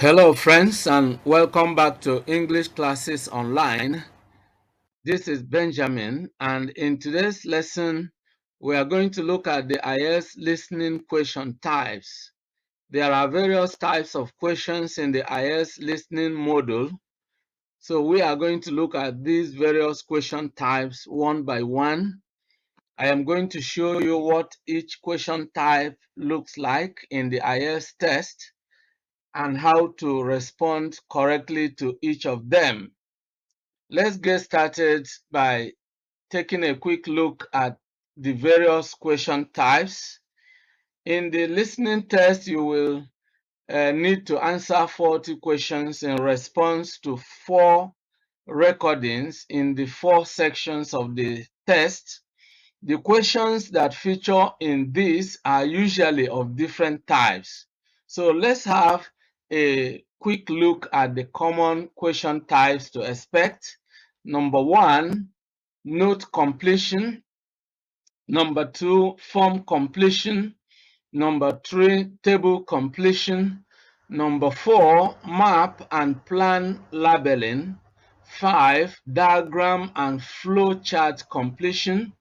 Hello friends, and welcome back to English Classes Online. This is Benjamin, and in today's lesson we are going to look at the IELTS listening question types. There are various types of questions in the IELTS listening module, so we are going to look at these various question types one by one. I am going to show you what each question type looks like in the IELTS test and how to respond correctly to each of them. Let's get started by taking a quick look at the various question types. In the listening test, you will need to answer 40 questions in response to 4 recordings in the 4 sections of the test. The questions that feature in this are usually of different types. So let's have a quick look at the common question types to expect. Number 1, note completion. Number 2, form completion. Number 3, table completion. Number 4, map and plan labeling. 5, diagram and flowchart completion.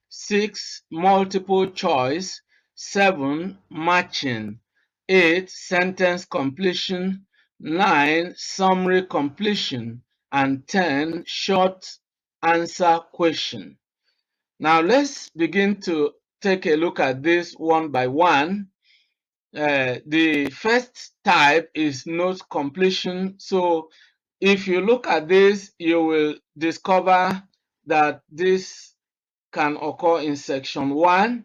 6, multiple choice. 7, matching. 8, sentence completion. 9, summary completion. And 10, short answer question. Now let's begin to take a look at this one by one. The first type is note completion. So if you look at this, you will discover that this can occur in section 1,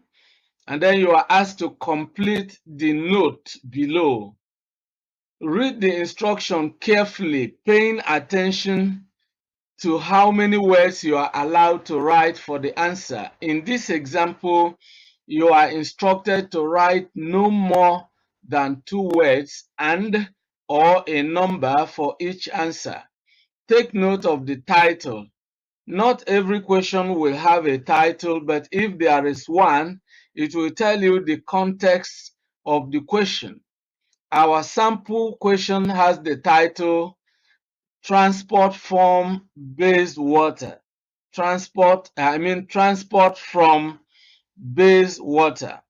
and then you are asked to complete the note below. Read the instruction carefully, paying attention to how many words you are allowed to write for the answer. In this example, you are instructed to write no more than 2 words and or a number for each answer. Take note of the title. Not every question will have a title, but if there is one, it will tell you the context of the question. Our sample question has the title Transport from Bayswater. Transport from Bayswater.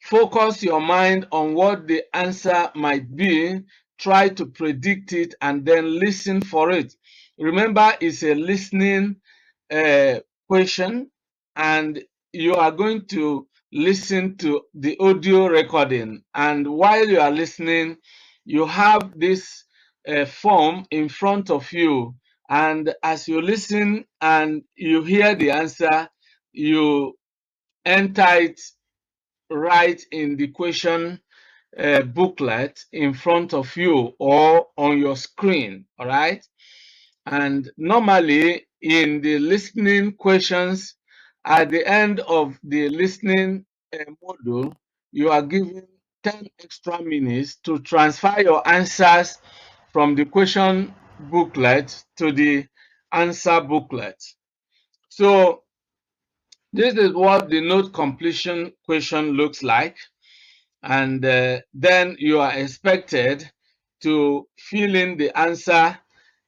Focus your mind on what the answer might be. Try to predict it and then listen for it. Remember, it's a listening question, and you are going to listen to the audio recording. And while you are listening, you have this form in front of you. And as you listen and you hear the answer, you enter it right in the question booklet in front of you or on your screen. All right. And normally in the listening questions, at the end of the listening module, you are given 10 extra minutes to transfer your answers from the question booklet to the answer booklet. So this is what the note completion question looks like. And then you are expected to fill in the answer,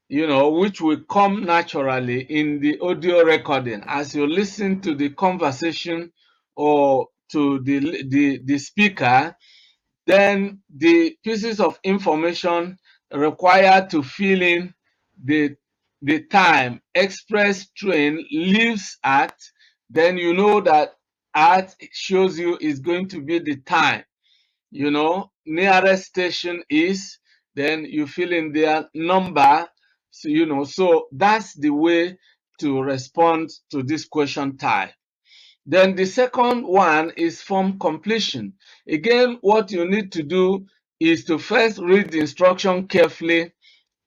which will come naturally in the audio recording as you listen to the conversation or to the speaker. Then the pieces of information required to fill in the time. Express train leaves at, then you know that at shows you is going to be the time. Nearest station is, then you fill in their number. So that's the way to respond to this question type. Then the second one is form completion. Again, what you need to do is to first read the instruction carefully,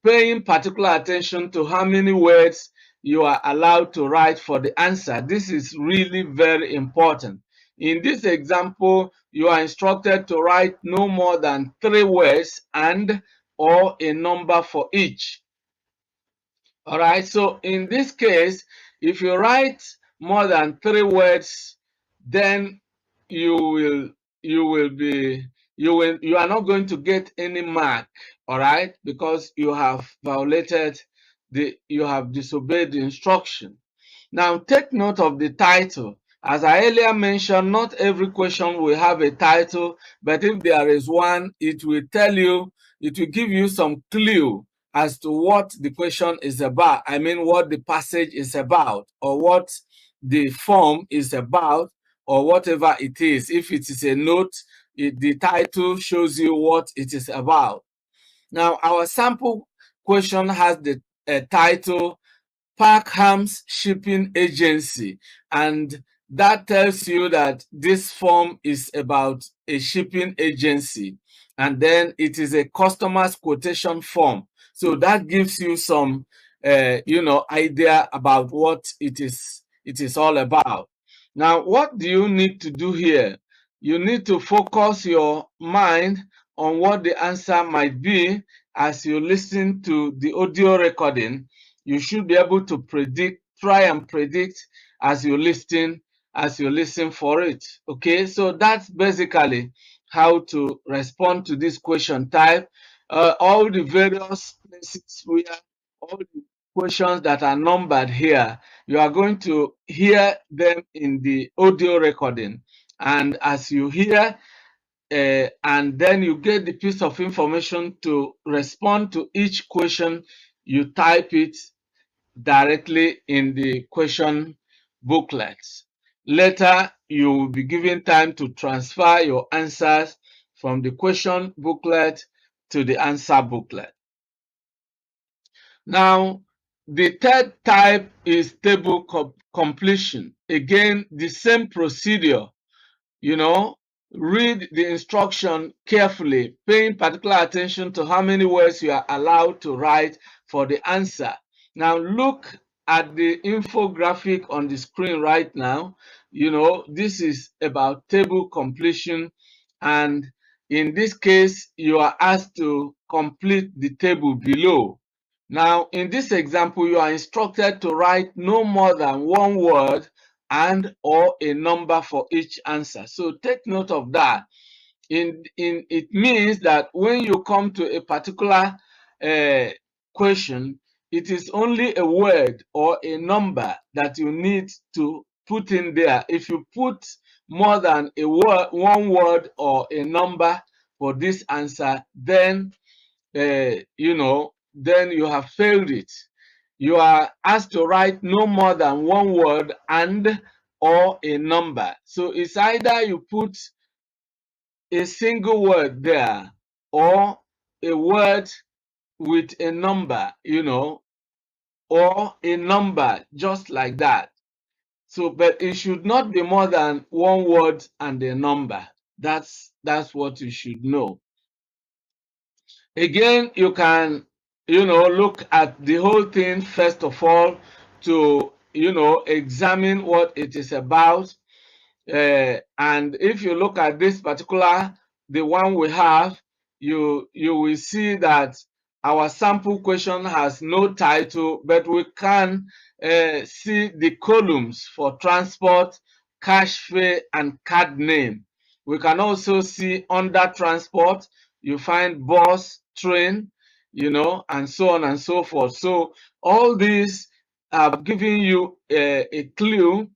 paying particular attention to how many words you are allowed to write for the answer. This is really very important. In this example, you are instructed to write no more than 3 words and or a number for each. All right, so in this case, if you write more than 3 words, then you will be you are not going to get any mark, all right, because you have violated you have disobeyed the instruction. Now take note of the title. As I earlier mentioned, not every question will have a title, but if there is one, it will tell you, it will give you some clue as to what the question is about. I mean, what the passage is about, or what the form is about, or whatever it is. If it is a note, the title shows you what it is about. Now, our sample question has the title Parkham's Shipping Agency, and that tells you that this form is about a shipping agency, and then it is a customer's quotation form. So that gives you some idea about what it is all about. Now, what do you need to do here? You need to focus your mind on what the answer might be as you listen to the audio recording. You should be able to try and predict as you listen for it. Okay, so that's basically how to respond to this question type. All the various places where all the questions that are numbered here, you are going to hear them in the audio recording. And as you hear, and then you get the piece of information to respond to each question, you type it directly in the question booklets. Later, you will be given time to transfer your answers from the question booklet to the answer booklet. Now, the third type is table completion. Again, the same procedure. Read the instruction carefully, paying particular attention to how many words you are allowed to write for the answer. Now look at the infographic on the screen right now. This is about table completion, and in this case, you are asked to complete the table below. Now, in this example, you are instructed to write no more than one word and or a number for each answer. So take note of that. It means that when you come to a particular question, it is only a word or a number that you need to put in there. If you put more than one word or a number for this answer, then then you have failed it. You are asked to write no more than one word and or a number. So it's either you put a single word there or a word with a number, or a number just like that. So, but it should not be more than one word and a number. That's what you should know. Again, you can, look at the whole thing first of all to, examine what it is about. And if you look at this particular, the one we have, you will see that our sample question has no title, but we can see the columns for transport, cash fare, and card name. We can also see under transport, you find bus, train, and so on and so forth. So all these are giving you a clue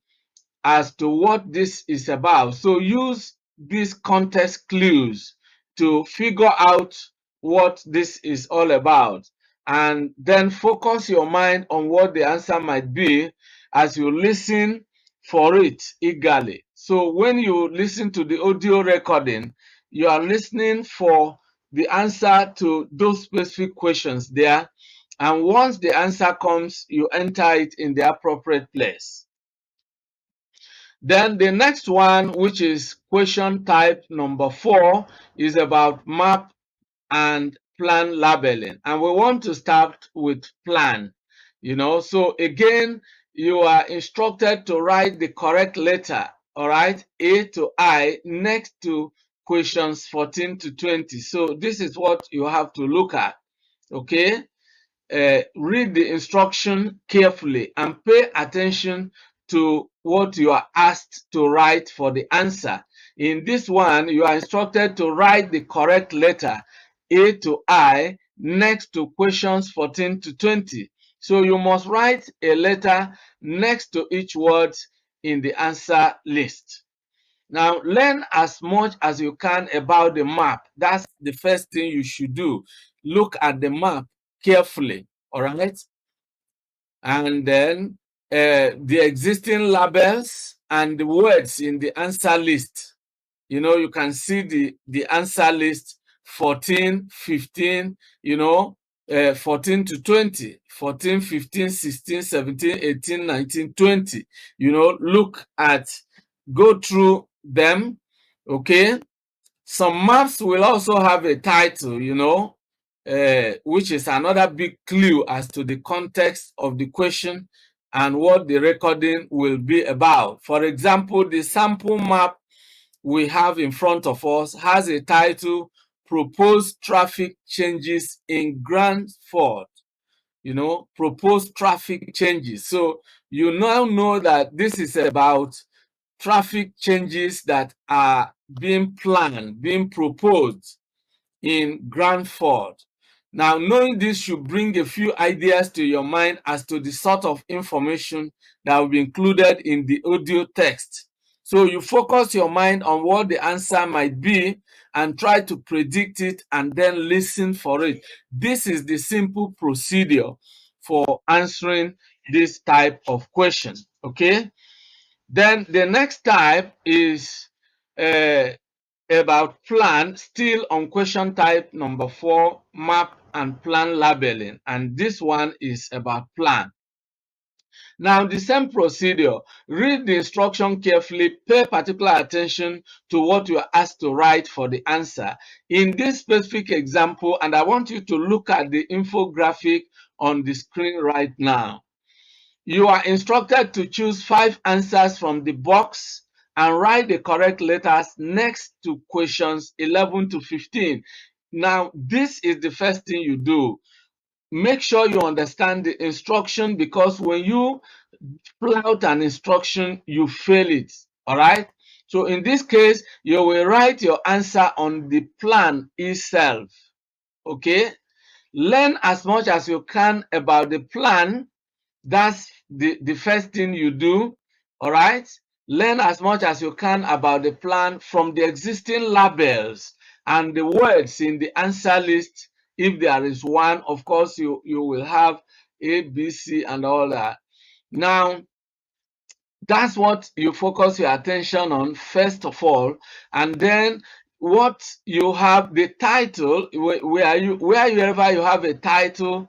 as to what this is about. So use these context clues to figure out what this is all about, and then focus your mind on what the answer might be as you listen for it eagerly. So when you listen to the audio recording, you are listening for the answer to those specific questions there, and once the answer comes, you enter it in the appropriate place. Then the next one, which is question type number 4, is about map and plan labeling. And we want to start with plan. So again, you are instructed to write the correct letter, all right, A to I, next to questions 14 to 20. So this is what you have to look at, okay? Read the instruction carefully and pay attention to what you are asked to write for the answer. In this one, you are instructed to write the correct letter A to I next to questions 14 to 20. So you must write a letter next to each word in the answer list. Now, learn as much as you can about the map. That's the first thing you should do. Look at the map carefully, all right? And then the existing labels and the words in the answer list. You know, you can see the answer list 14, 15, 14 to 20, 14, 15, 16, 17, 18, 19, 20. Look at, go through them, okay? Some maps will also have a title, which is another big clue as to the context of the question and what the recording will be about. For example, the sample map we have in front of us has a title, Proposed Traffic Changes in Grandford. Proposed traffic changes. So you now know that this is about traffic changes that are being planned, being proposed in Grandford. Now, knowing this should bring a few ideas to your mind as to the sort of information that will be included in the audio text. So you focus your mind on what the answer might be and try to predict it and then listen for it. This is the simple procedure for answering this type of question, okay? Then the next type is about plan, still on question type number 4, map and plan labeling. And this one is about plan. Now, the same procedure, read the instruction carefully, pay particular attention to what you are asked to write for the answer. In this specific example, and I want you to look at the infographic on the screen right now. You are instructed to choose 5 answers from the box and write the correct letters next to questions 11 to 15. Now, this is the first thing you do. Make sure you understand the instruction, because when you flout an instruction, you fail it. All right? So in this case, you will write your answer on the plan itself. Okay? Learn as much as you can about the plan. That's the first thing you do. All right? Learn as much as you can about the plan from the existing labels and the words in the answer list. If there is one, of course, you will have A, B, C, and all that. Now, that's what you focus your attention on first of all, and then what you have the title, wherever you have a title,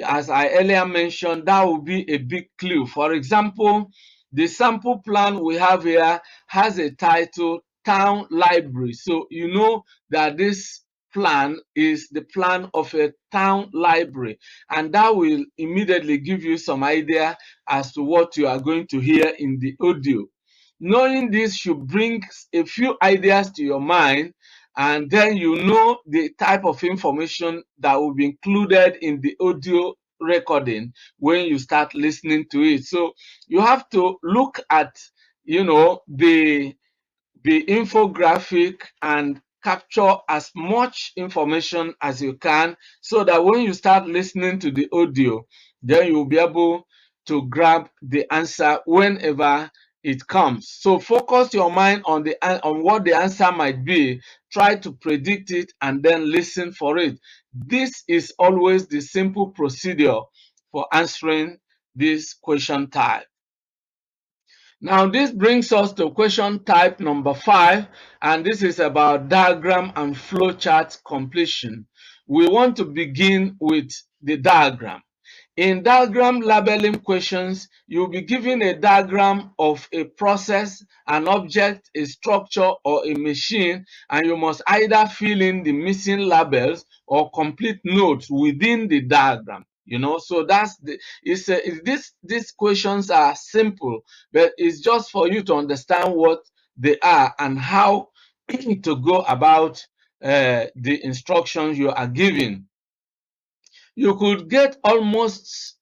as I earlier mentioned, that will be a big clue. For example, the sample plan we have here has a title, Town Library. So you know that this plan is the plan of a town library, and that will immediately give you some idea as to what you are going to hear in the audio. Knowing this should bring a few ideas to your mind, and then you know the type of information that will be included in the audio recording when you start listening to it. So you have to look at, the infographic and capture as much information as you can, so that when you start listening to the audio, then you'll be able to grab the answer whenever it comes. So focus your mind on what the answer might be, try to predict it, and then listen for it. This is always the simple procedure for answering this question type. Now, this brings us to question type number 5, and this is about diagram and flowchart completion. We want to begin with the diagram. In diagram labeling questions, you'll be given a diagram of a process, an object, a structure, or a machine, and you must either fill in the missing labels or complete notes within the diagram. So that's these questions are simple, but it's just for you to understand what they are and how to go about the instructions you are given. You could get almost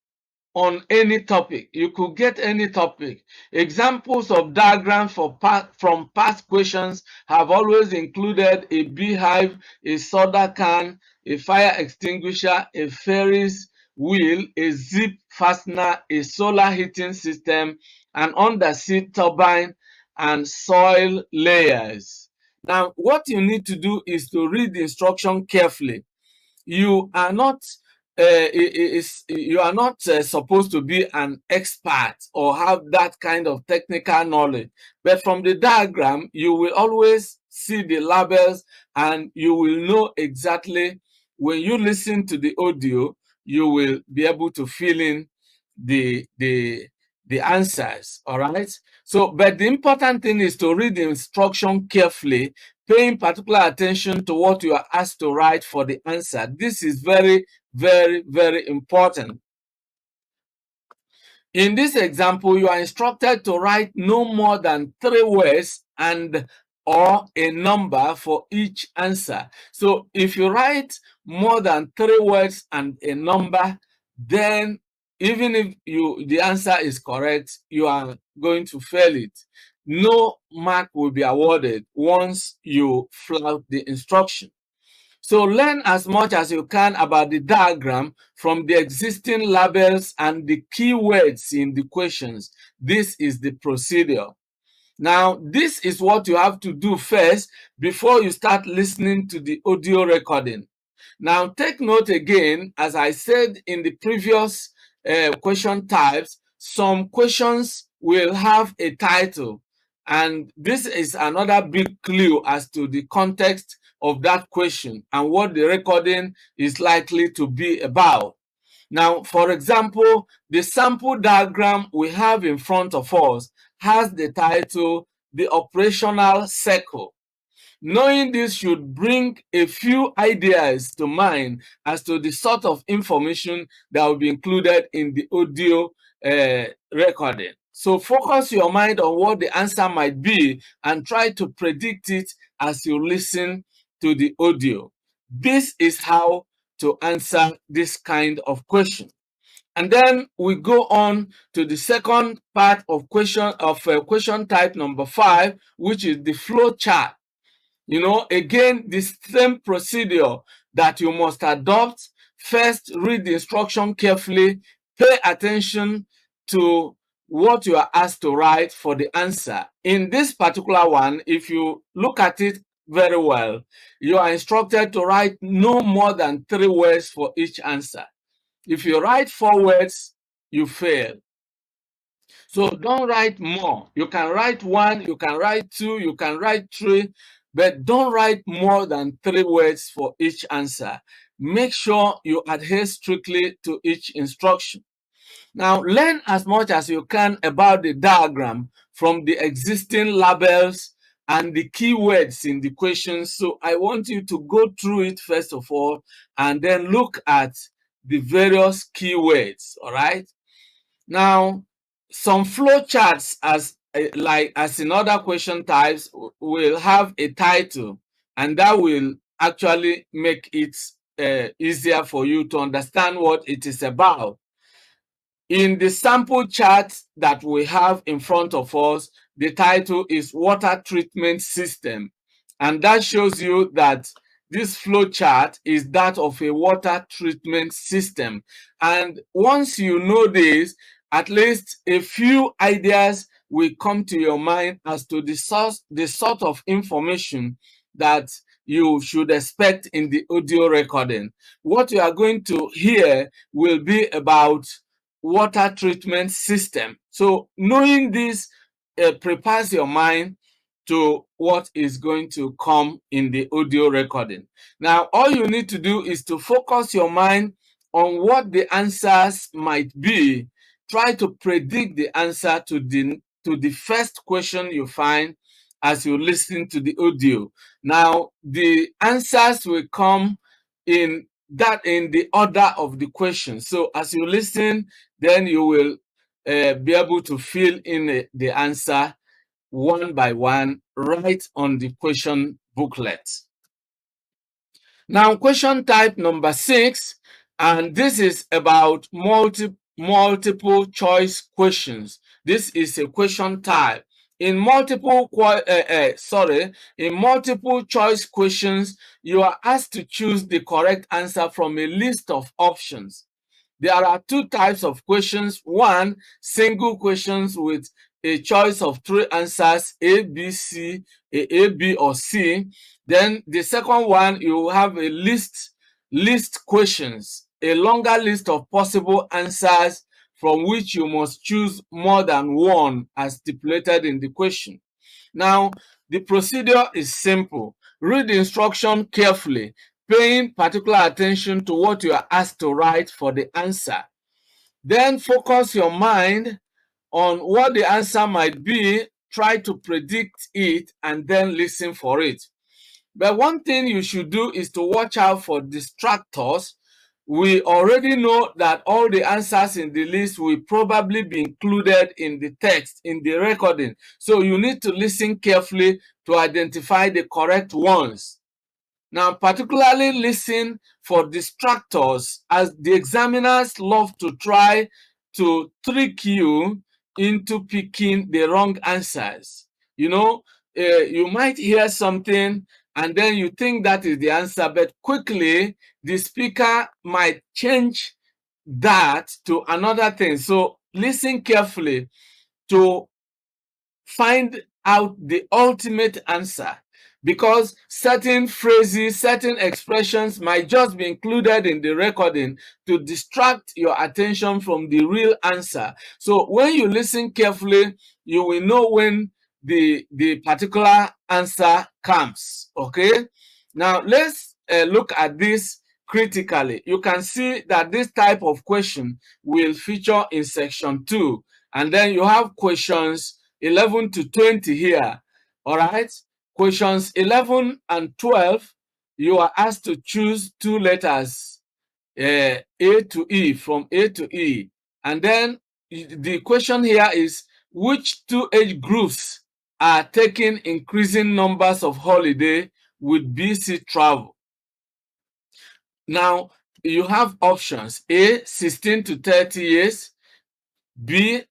on any topic. You could get any topic. Examples of diagrams from past questions have always included a beehive, a soda can, a fire extinguisher, a Ferris wheel, a zip fastener, a solar heating system, an undersea turbine, and soil layers. Now, what you need to do is to read the instruction carefully. You are not supposed to be an expert or have that kind of technical knowledge, but from the diagram you will always see the labels and you will know exactly. When you listen to the audio, you will be able to fill in the answers. All right, so but the important thing is to read the instruction carefully, paying particular attention to what you are asked to write for the answer. This is very, very, very important. In this example, you are instructed to write no more than 3 words and or a number for each answer. So if you write more than 3 words and a number, then even if the answer is correct, you are going to fail it. No mark will be awarded once you flout the instruction. So learn as much as you can about the diagram from the existing labels and the keywords in the questions. This is the procedure. Now, this is what you have to do first before you start listening to the audio recording. Now, take note again, as I said in the previous question types, some questions will have a title. And this is another big clue as to the context of that question and what the recording is likely to be about. Now, for example, the sample diagram we have in front of us has the title, The Operational Circle. Knowing this should bring a few ideas to mind as to the sort of information that will be included in the audio recording. So focus your mind on what the answer might be and try to predict it as you listen to the audio. This is how to answer this kind of question. And then we go on to the second part of question type number 5, which is the flow chart. You know, again, the same procedure that you must adopt. First, read the instruction carefully, pay attention to what you are asked to write for the answer. In this particular one, if you look at it very well, you are instructed to write no more than 3 words for each answer. If you write 4 words, you fail. So don't write more. You can write 1, you can write 2, you can write 3, but don't write more than 3 words for each answer. Make sure you adhere strictly to each instruction. Now, learn as much as you can about the diagram from the existing labels and the keywords in the questions. So I want you to go through it first of all, and then look at the various keywords, all right? Now, some flow charts, as in other question types, will have a title, and that will actually make it easier for you to understand what it is about. In the sample chart that we have in front of us, the title is Water Treatment System, and that shows you that this flow chart is that of a water treatment system. And once you know this, at least a few ideas will come to your mind as to the sort of information that you should expect in the audio recording. What you are going to hear will be about water treatment system. So knowing this prepares your mind to what is going to come in the audio recording. Now, all you need to do is to focus your mind on what the answers might be. Try to predict the answer to the first question you find as you listen to the audio. Now, the answers will come in the order of the question. So as you listen, then you will be able to fill in the answer one by one right on the question booklet. Now, question type number 6, and this is about multiple choice questions. This is a question type. In multiple choice questions, you are asked to choose the correct answer from a list of options. There are two types of questions. One, single questions with a choice of three answers, A, B, C, A, B, or C. Then the second one, you have a list questions, a longer list of possible answers from which you must choose more than one as stipulated in the question. Now, the procedure is simple. Read the instruction carefully, paying particular attention to what you are asked to write for the answer. Then focus your mind on what the answer might be, try to predict it, and then listen for it. But one thing you should do is to watch out for distractors. We already know that all the answers in the list will probably be included in the text, in the recording. So you need to listen carefully to identify the correct ones. Now, particularly listen for distractors, as the examiners love to try to trick you into picking the wrong answers. You know, you might hear something and then you think that is the answer, but quickly the speaker might change that to another thing. So listen carefully to find out the ultimate answer, because certain phrases, certain expressions might just be included in the recording to distract your attention from the real answer. So when you listen carefully, you will know when the particular answer comes. Okay, now let's look at this critically. You can see that this type of question will feature in section 2, and then you have questions 11 to 20 here. All right, questions 11 and 12, you are asked to choose two letters, A to E, from A to E. And then the question here is, which two age groups are taking increasing numbers of holiday with BC travel? Now, you have options: A, 16 to 30 years, B,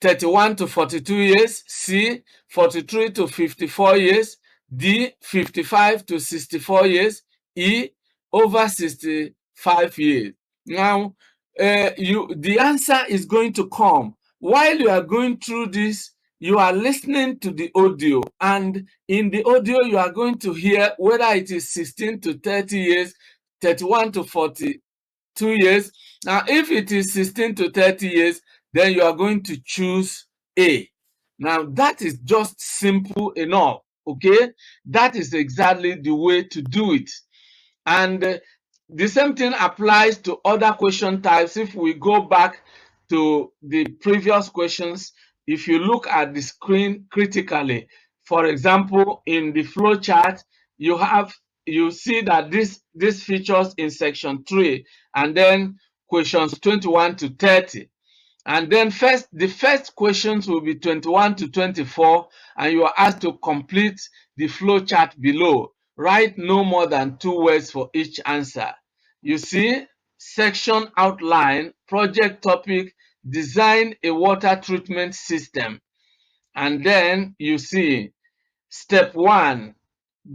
31 to 42 years, C, 43 to 54 years, D, 55 to 64 years, E, over 65 years. Now, the answer is going to come. While you are going through this, you are listening to the audio, and in the audio, you are going to hear whether it is 16 to 30 years, 31 to 42 years. Now, if it is 16 to 30 years, then you are going to choose A. Now, that is just simple enough, okay? That is exactly the way to do it. And the same thing applies to other question types. If we go back to the previous questions, if you look at the screen critically, for example, in the flow chart, you see that this features in section 3, and then questions 21 to 30. And then the first questions will be 21 to 24, and you are asked to complete the flow chart below. Write no more than 2 words for each answer. You see, section outline, project topic, design a water treatment system. And then you see step 1,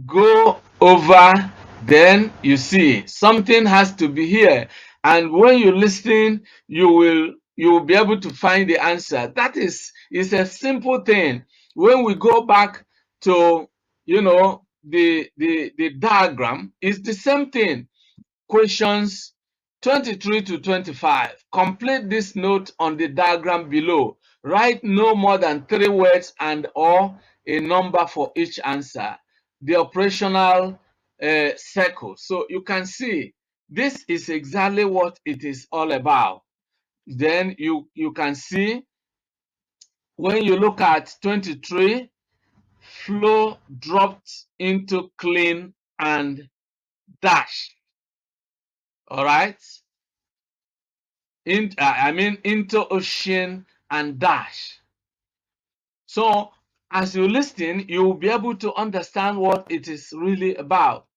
go over. Then you see something has to be here, and when you listen, you will be able to find the answer. That is a simple thing. When we go back to the diagram, it's the same thing. Questions 23 to 25. Complete this note on the diagram below. Write no more than 3 words and or a number for each answer. The operational circle. So you can see this is exactly what it is all about. Then you can see when you look at 23, flow dropped into clean and dash. All right. Into ocean and dash. So as you listen, you will be able to understand what it is really about.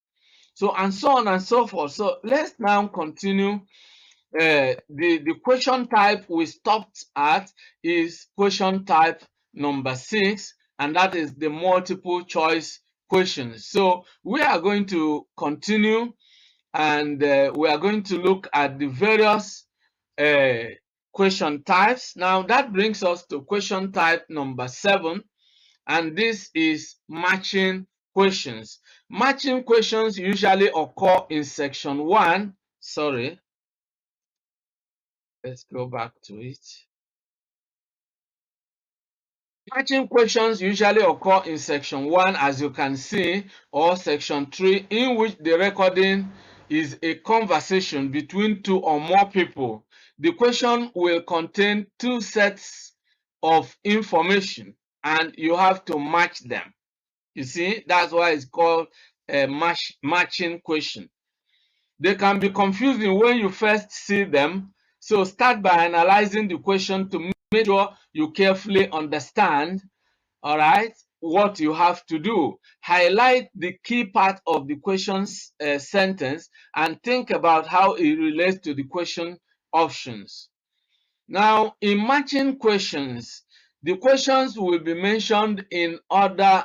So, and so on and so forth. So let's now continue the question type we stopped at is question type number 6, and that is the multiple choice questions. So we are going to continue, and we are going to look at the various question types. Now that brings us to question type number 7, and this is matching questions. Matching questions usually occur in section 1. Sorry, let's go back to it. Matching questions usually occur in section 1, as you can see, or section 3, in which the recording is a conversation between two or more people. The question will contain two sets of information and you have to match them. You see, that's why it's called a matching question. They can be confusing when you first see them, so start by analyzing the question to make sure you carefully understand, all right, what you have to do. Highlight the key part of the question's sentence and think about how it relates to the question options. Now, in matching questions, the questions will be mentioned in order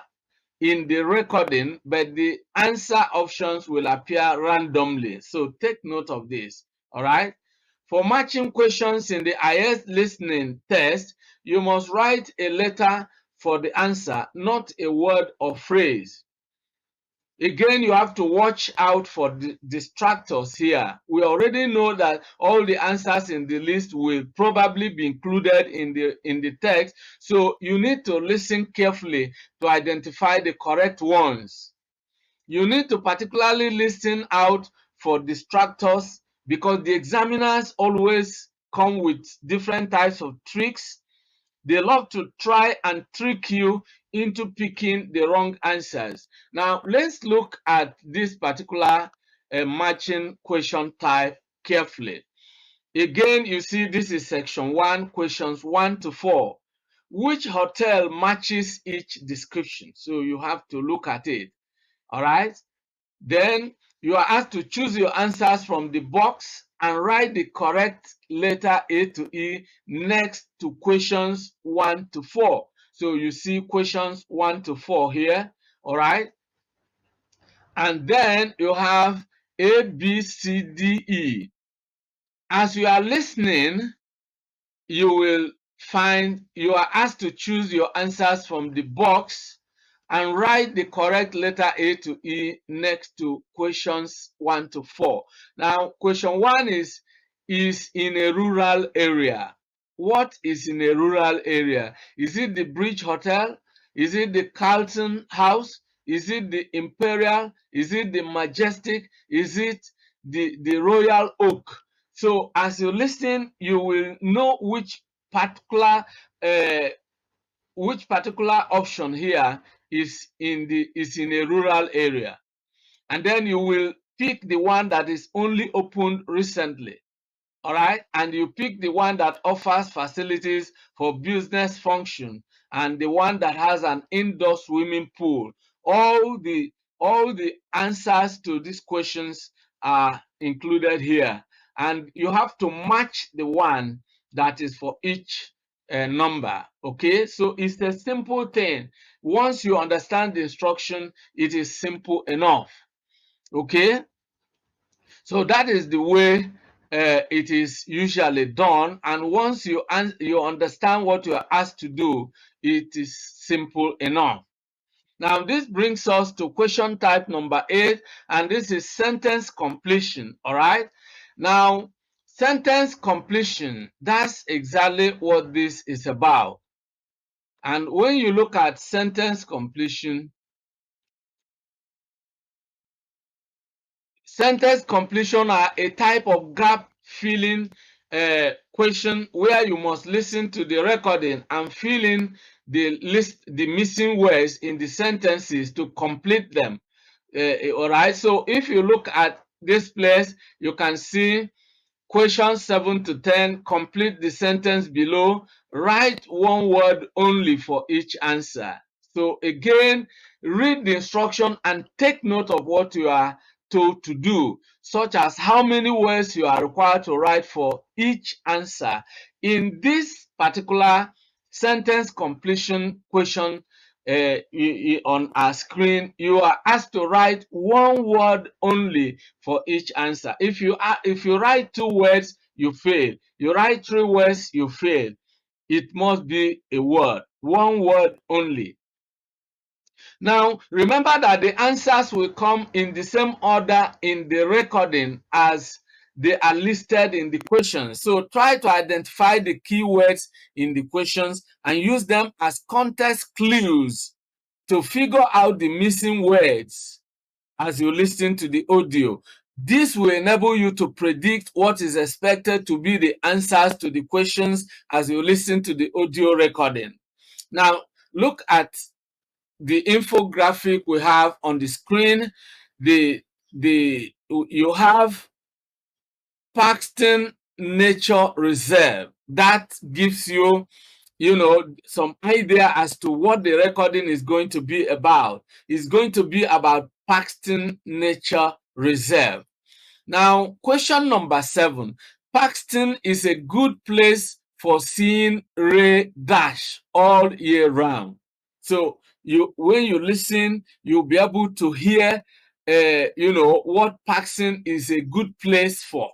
in the recording, but the answer options will appear randomly. So take note of this, all right? For matching questions in the IELTS listening test, you must write a letter for the answer, not a word or phrase. Again, you have to watch out for the distractors here. We already know that all the answers in the list will probably be included in the text, so you need to listen carefully to identify the correct ones. You need to particularly listen out for distractors because the examiners always come with different types of tricks. They love to try and trick you into picking the wrong answers. Now, let's look at this particular matching question type carefully. Again, you see this is section 1, questions 1 to 4. Which hotel matches each description? So you have to look at it. All right. Then you are asked to choose your answers from the box and write the correct letter A to E next to questions 1 to 4. So you see questions 1 to 4 here, all right? And then you have A, B, C, D, E. As you are listening, you will find you are asked to choose your answers from the box and write the correct letter A to E next to questions 1 to 4. Now, question 1 is in a rural area. What is in a rural area? Is it the Bridge Hotel? Is it the Carlton House? Is it the Imperial? Is it the Majestic? Is it the Royal Oak? So as you listen, you will know uh, which particular option here is in a rural area, and then you will pick the one that is only opened recently. All right, and you pick the one that offers facilities for business function and the one that has an indoor swimming pool. All the answers to these questions are included here, and you have to match the one that is for each number. Okay, so it's a simple thing. Once you understand the instruction, it is simple enough. Okay, so that is the way it is usually done. And once you understand what you are asked to do, it is simple enough. Now, this brings us to question type number 8, and this is sentence completion. All right. Now, sentence completion, that's exactly what this is about. And when you look at sentence completion, sentence completion are a type of gap filling question where you must listen to the recording and fill in the missing words in the sentences to complete them. All right. So if you look at this place, you can see questions 7 to 10. Complete the sentence below. Write one word only for each answer. So again, read the instruction and take note of what you are told to do, such as how many words you are required to write for each answer. In this particular sentence completion question on our screen, you are asked to write one word only for each answer. If you write 2 words, you fail. You write 3 words, you fail. It must be a word, one word only. Now, remember that the answers will come in the same order in the recording as they are listed in the questions. So try to identify the keywords in the questions and use them as context clues to figure out the missing words as you listen to the audio. This will enable you to predict what is expected to be the answers to the questions as you listen to the audio recording. Now, look at the infographic we have on the screen. You have Paxton Nature Reserve. That gives you some idea as to what the recording is going to be about. It's going to be about Paxton Nature Reserve. Now, question number 7. Paxton is a good place for seeing ray dash all year round. So when you listen, you'll be able to hear what Paxton is a good place for.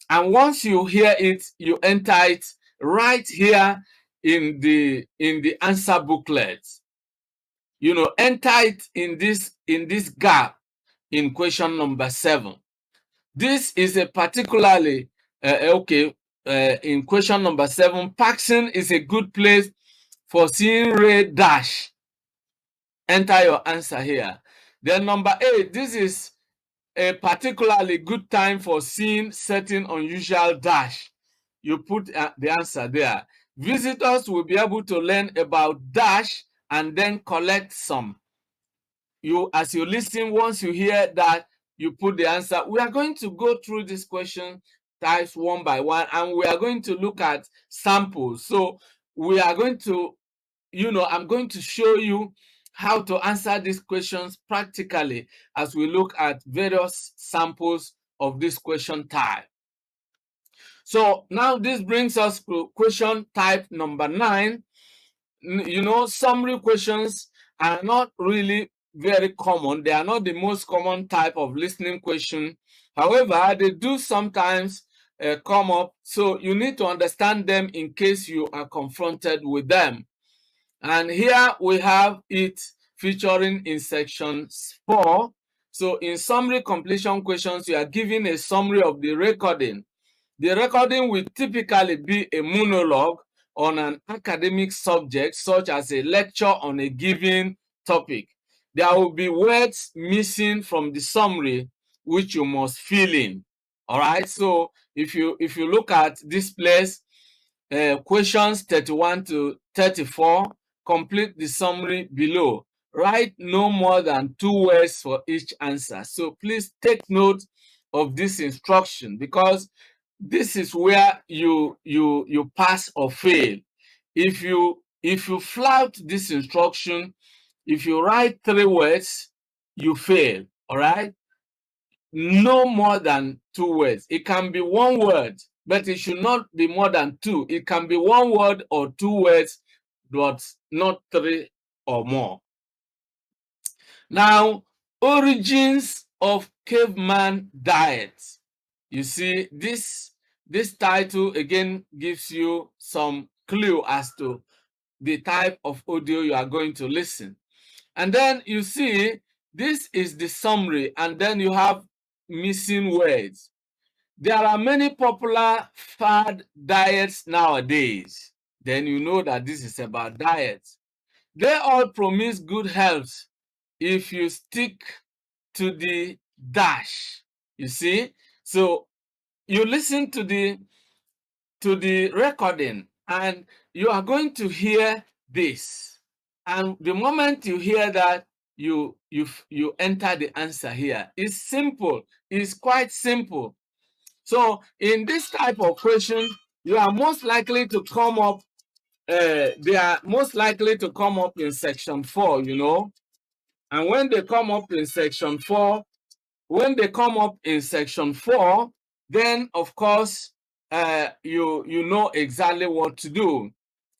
And once you hear it, you enter it right here in the answer booklet. Enter it in this gap in question number 7. This is a particularly in question number 7. Paxton is a good place for seeing ray dash. Enter your answer here. Then number 8. This is a particularly good time for seeing certain unusual dash. You put the answer there. Visitors will be able to learn about dash and then collect some. As you listen, once you hear that, you put the answer. We are going to go through this question types one by one, and we are going to look at samples. So we are going to, I'm going to show you how to answer these questions practically as we look at various samples of this question type. So now this brings us to question type number 9. Summary questions are not really very common. They are not the most common type of listening question. However, they do sometimes come up. So you need to understand them in case you are confronted with them. And here we have it featuring in section 4. So in summary completion questions, you are given a summary of the recording. The recording will typically be a monologue on an academic subject, such as a lecture on a given topic. There will be words missing from the summary, which you must fill in. All right. So if you look at this place, questions 31 to 34, complete the summary below. Write no more than 2 words for each answer. So please take note of this instruction, because this is where you pass or fail. If you flout this instruction, if you write 3 words, you fail. All right. No more than 2 words. It can be 1 word, but it should not be more than 2. It can be 1 word or 2 words, but not 3 or more. Now, origins of caveman diet. You see, this title again gives you some clue as to the type of audio you are going to listen. And then you see, this is the summary, and then you have missing words. There are many popular fad diets nowadays. Then you know that this is about diets. They all promise good health if you stick to the dash. You see? So you listen to the recording, and you are going to hear this. And the moment you hear that, you enter the answer here. It's simple. It's quite simple. So in this type of question, you are most likely to come up. They are most likely to come up in section 4. And when they come up in section 4, when they come up in section 4, then of course you know exactly what to do.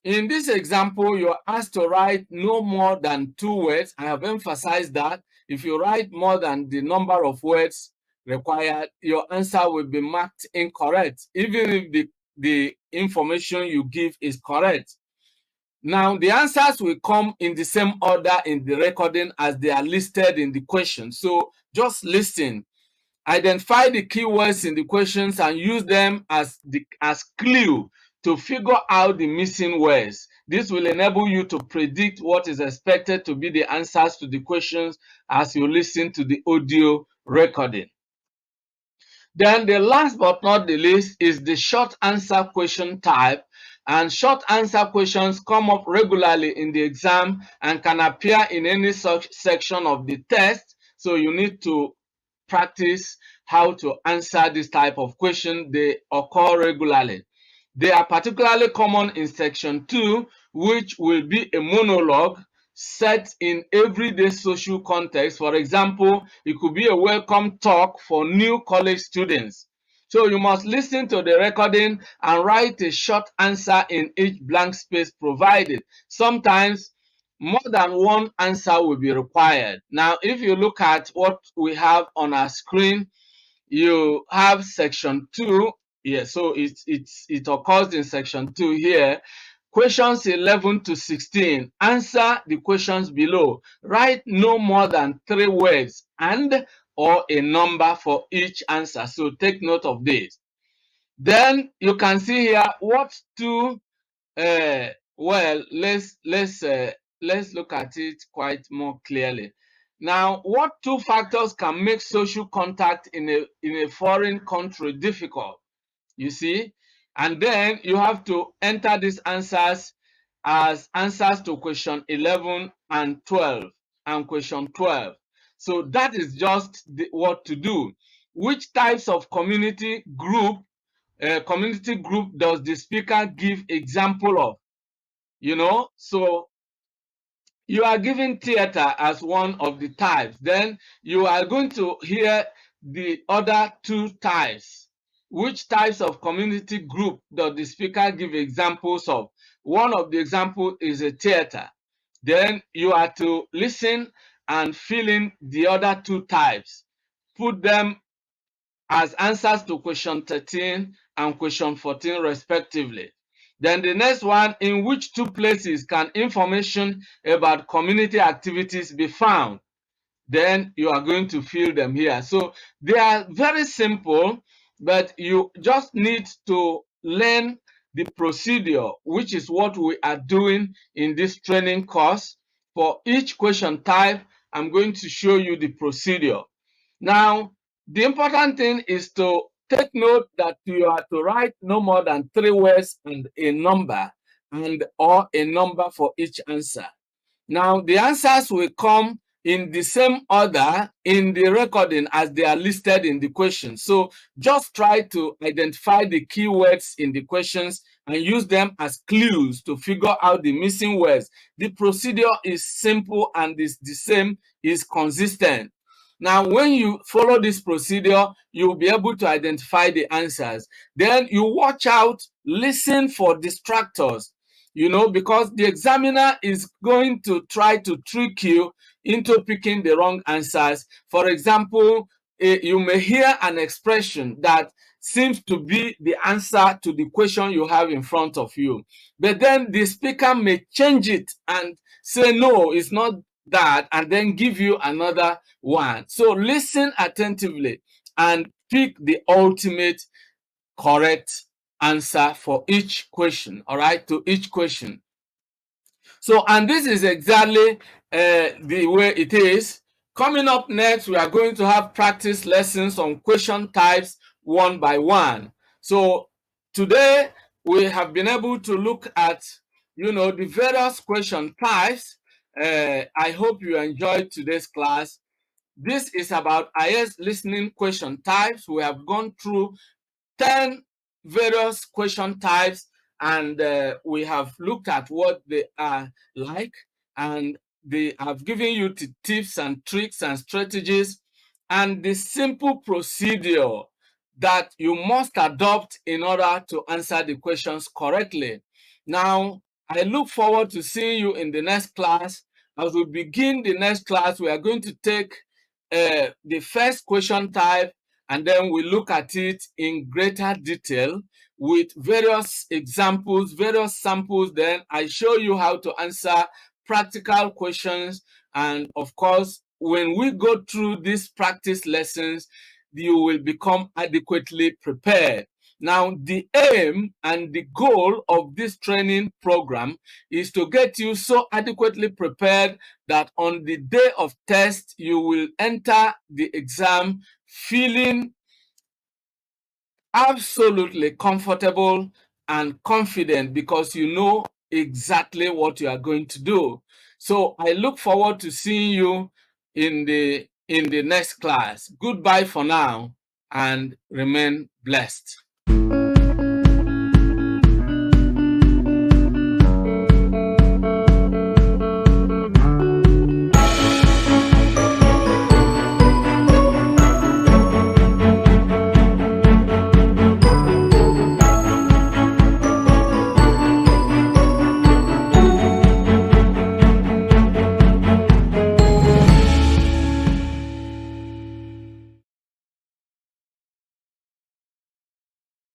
In this example, you're asked to write no more than 2 words. I have emphasized that if you write more than the number of words required, your answer will be marked incorrect, even if the information you give is correct. Now, the answers will come in the same order in the recording as they are listed in the question. So just listen. Identify the keywords in the questions and use them as clue to figure out the missing words. This will enable you to predict what is expected to be the answers to the questions as you listen to the audio recording. Then the last but not the least is the short answer question type. And short answer questions come up regularly in the exam and can appear in any such section of the test. So you need to practice how to answer this type of question. They occur regularly. They are particularly common in section 2, which will be a monologue set in everyday social context. For example, it could be a welcome talk for new college students. So you must listen to the recording and write a short answer in each blank space provided. Sometimes more than one answer will be required. Now, if you look at what we have on our screen, you have section 2. Yeah, so it occurs in section 2 here. Questions 11 to 16. Answer the questions below. Write no more than 3 words and or a number for each answer. So take note of this. Then you can see here what to well, let's look at it quite more clearly. Now, what 2 factors can make social contact in a foreign country difficult? You see, and then you have to enter these answers as answers to question 11 and 12 and question 12. So that is just what to do. Which types of community group does the speaker give example of? So you are given theater as one of the types. Then you are going to hear the other 2 types. Which types of community group does the speaker give examples of? One of the examples is a theater. Then you are to listen and fill in the other 2 types. Put them as answers to question 13 and question 14 respectively. Then the next one, in which 2 places can information about community activities be found? Then you are going to fill them here. So they are very simple, but you just need to learn the procedure, which is what we are doing in this training course. For each question type, I'm going to show you the procedure. Now, the important thing is to take note that you are to write no more than 3 words and a number or a number for each answer. Now, the answers will come in the same order in the recording as they are listed in the question. So just try to identify the keywords in the questions and use them as clues to figure out the missing words. The procedure is simple and is the same, is consistent. Now, when you follow this procedure, you'll be able to identify the answers. Then you watch out, listen for distractors, because the examiner is going to try to trick you into picking the wrong answers. For example, you may hear an expression that seems to be the answer to the question you have in front of you. But then the speaker may change it and say, no, it's not that, and then give you another one. So listen attentively and pick the ultimate correct answer for each question, all right, to each question. So, and this is exactly the way it is. Coming up next, we are going to have practice lessons on question types one by one. So today we have been able to look at, the various question types. I hope you enjoyed today's class. This is about IELTS listening question types. We have gone through 10 various question types, and we have looked at what they are like, and they have given you the tips and tricks and strategies and the simple procedure that you must adopt in order to answer the questions correctly. Now, I look forward to seeing you in the next class. As we begin the next class, we are going to take the first question type, and then we look at it in greater detail with various examples, various samples. Then I show you how to answer practical questions. And of course, when we go through these practice lessons, you will become adequately prepared. Now, the aim and the goal of this training program is to get you so adequately prepared that on the day of test, you will enter the exam feeling absolutely comfortable and confident because you know exactly what you are going to do. So I look forward to seeing you in the next class. Goodbye for now and remain blessed.